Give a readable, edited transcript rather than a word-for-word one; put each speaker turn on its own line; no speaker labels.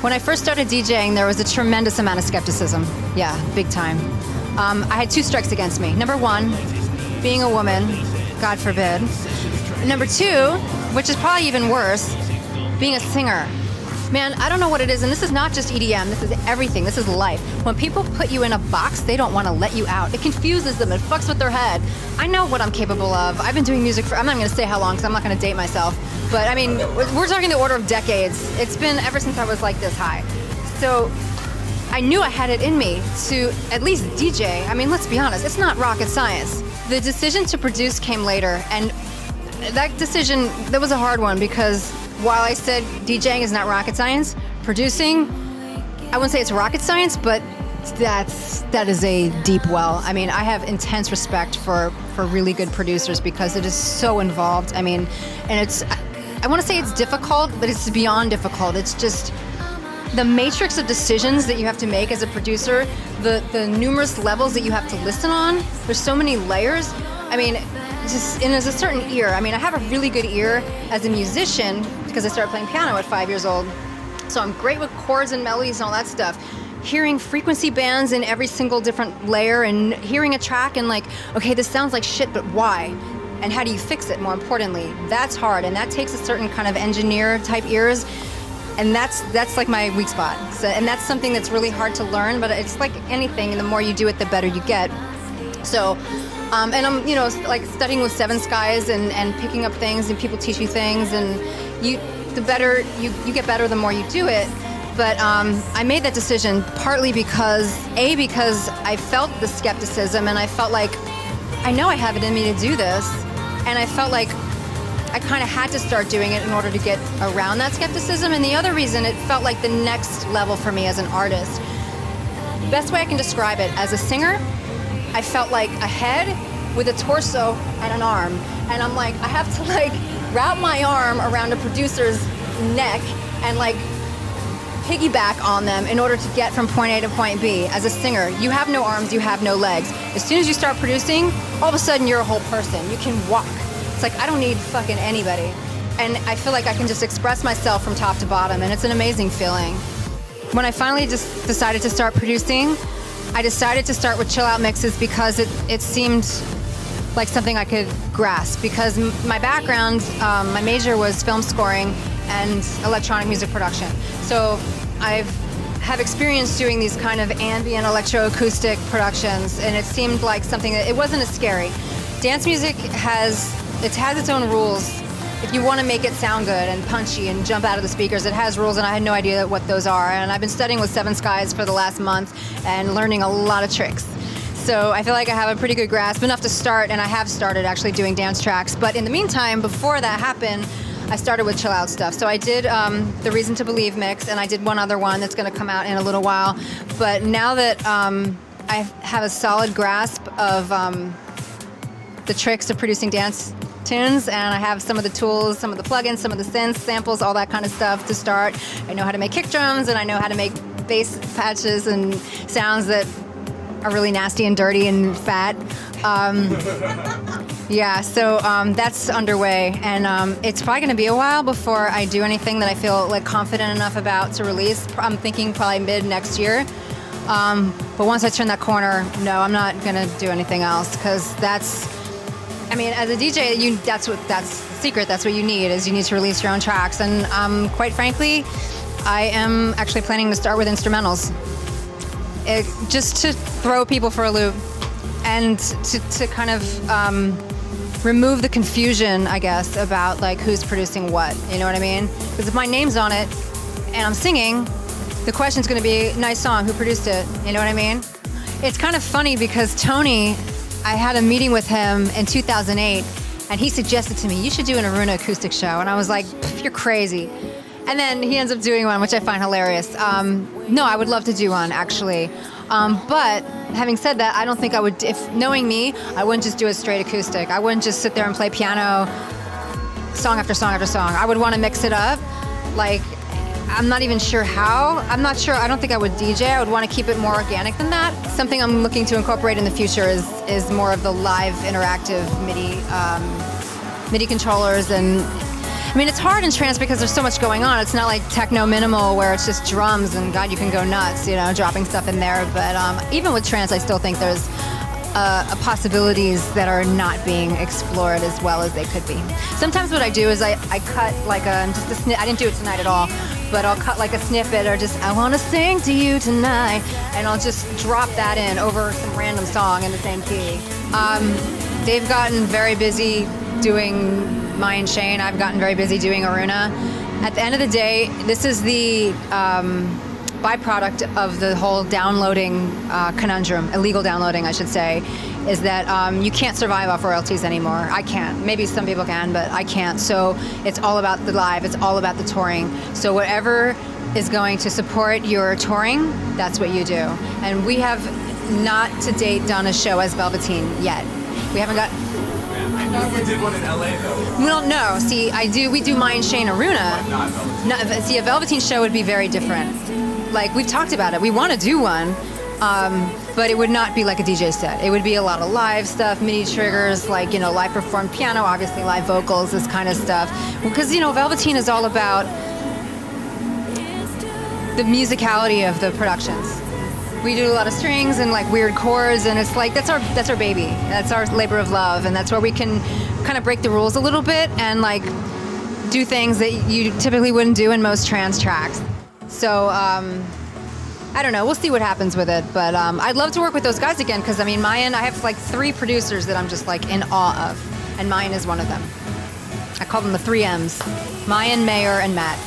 When I first started DJing, there was a tremendous amount of skepticism. Yeah, big time. I had 2 strikes against me. Number 1, being a woman, God forbid. Number 2, which is probably even worse, being a singer. Man, I don't know what it is, and this is not just EDM, this is everything, this is life. When people put you in a box, they don't want to let you out. It confuses them, it fucks with their head. I know what I'm capable of. I've been doing music for, I'm not going to say how long, because I'm not going to date myself. But I mean, we're talking the order of decades. It's been ever since I was like this high. So I knew I had it in me to at least DJ. I mean, let's be honest, it's not rocket science. The decision to produce came later, and that decision, that was a hard one, because while I said DJing is not rocket science, producing, I wouldn't say it's rocket science, but that is a deep well. I mean, I have intense respect for really good producers because it is so involved. I mean, and it's, I want to say it's difficult, but it's beyond difficult. It's just the matrix of decisions that you have to make as a producer, the numerous levels that you have to listen on. There's so many layers. I mean, and there's a certain ear. I mean, I have a really good ear as a musician because I started playing piano at 5 years old. So I'm great with chords and melodies and all that stuff. Hearing frequency bands in every single different layer and hearing a track and like, okay, this sounds like shit, but why? And how do you fix it, more importantly? That's hard, and that takes a certain kind of engineer type ears. And that's like my weak spot. So, and that's something that's really hard to learn, but it's like anything, the more you do it, the better you get. So, and I'm, you know, like studying with Seven Skies and picking up things, and people teach you things, and the better you get better, the more you do it. But I made that decision partly because I felt the skepticism, and I felt like I know I have it in me to do this, and I felt like I kind of had to start doing it in order to get around that skepticism. And the other reason, it felt like the next level for me as an artist. Best way I can describe it, as a singer, I felt like a head with a torso and an arm. And I'm like, I have to like wrap my arm around a producer's neck and like piggyback on them in order to get from point A to point B. As a singer, you have no arms, you have no legs. As soon as you start producing, all of a sudden you're a whole person. You can walk. It's like, I don't need fucking anybody. And I feel like I can just express myself from top to bottom, and it's an amazing feeling. When I finally just decided to start producing, I decided to start with chill out mixes because it seemed like something I could grasp, because my background, my major was film scoring and electronic music production. So I have experience doing these kind of ambient electroacoustic productions, and it seemed like something that, it wasn't as scary. Dance music has its own rules. If you want to make it sound good and punchy and jump out of the speakers, it has rules, and I had no idea what those are. And I've been studying with Seven Skies for the last month and learning a lot of tricks. So I feel like I have a pretty good grasp, enough to start, and I have started actually doing dance tracks. But in the meantime, before that happened, I started with chill out stuff. So I did the Reason to Believe mix, and I did one other one that's going to come out in a little while. But now that I have a solid grasp of the tricks of producing dance tunes, and I have some of the tools, some of the plugins, some of the synths, samples, all that kind of stuff to start. I know how to make kick drums, and I know how to make bass patches and sounds that are really nasty and dirty and fat. Yeah, so that's underway, and it's probably going to be a while before I do anything that I feel like confident enough about to release. I'm thinking probably mid next year. But once I turn that corner, no, I'm not going to do anything else, because that's, I mean, as a DJ, that's the secret. That's what you need, is you need to release your own tracks. And quite frankly, I am actually planning to start with instrumentals, just to throw people for a loop and to kind of remove the confusion, I guess, about like who's producing what. You know what I mean? Because if my name's on it and I'm singing, the question's going to be, nice song, who produced it? You know what I mean? It's kind of funny because Tony, I had a meeting with him in 2008, and he suggested to me, you should do an Aruna acoustic show. And I was like, you're crazy. And then he ends up doing one, which I find hilarious. No, I would love to do one, actually. But having said that, I don't think I would, if knowing me, I wouldn't just do a straight acoustic. I wouldn't just sit there and play piano song after song after song. I would want to mix it up. Like, I'm not even sure how. I'm not sure. I don't think I would DJ. I would want to keep it more organic than that. Something I'm looking to incorporate in the future is more of the live interactive MIDI controllers, and I mean, it's hard in trance because there's so much going on. It's not like techno minimal where it's just drums and God, you can go nuts, you know, dropping stuff in there. But even with trance, I still think there's possibilities that are not being explored as well as they could be. Sometimes what I do is I cut like just a snip. I didn't do it tonight at all, but I'll cut like a snippet or just, I want to sing to you tonight, and I'll just drop that in over some random song in the same key. They've gotten very busy doing Mai and Shane. I've gotten very busy doing Aruna. At the end of the day, this is the byproduct of the whole downloading conundrum, illegal downloading, I should say, is that you can't survive off royalties anymore. I can't. Maybe some people can, but I can't. So it's all about the live. It's all about the touring. So whatever is going to support your touring, that's what you do. And we have not to date done a show as Velveteen yet. We haven't got...
I know we did one in LA though.
We don't know. See, we do Mai and Shane Aruna.
Not Velveteen.
See, a Velveteen show would be very different. Like, we've talked about it. We want to do one, but it would not be like a DJ set. It would be a lot of live stuff, MIDI triggers, like, you know, live performed piano, obviously live vocals, this kind of stuff. Because, you know, Velveteen is all about the musicality of the productions. We do a lot of strings and like weird chords, and it's like that's our baby. That's our labor of love, and that's where we can kind of break the rules a little bit and like do things that you typically wouldn't do in most trance tracks. So I don't know. We'll see what happens with it, but I'd love to work with those guys again because I mean, Mayan. I have like 3 producers that I'm just like in awe of, and Mayan is one of them. I call them the 3 M's: Mayan, Mayer, and Matt.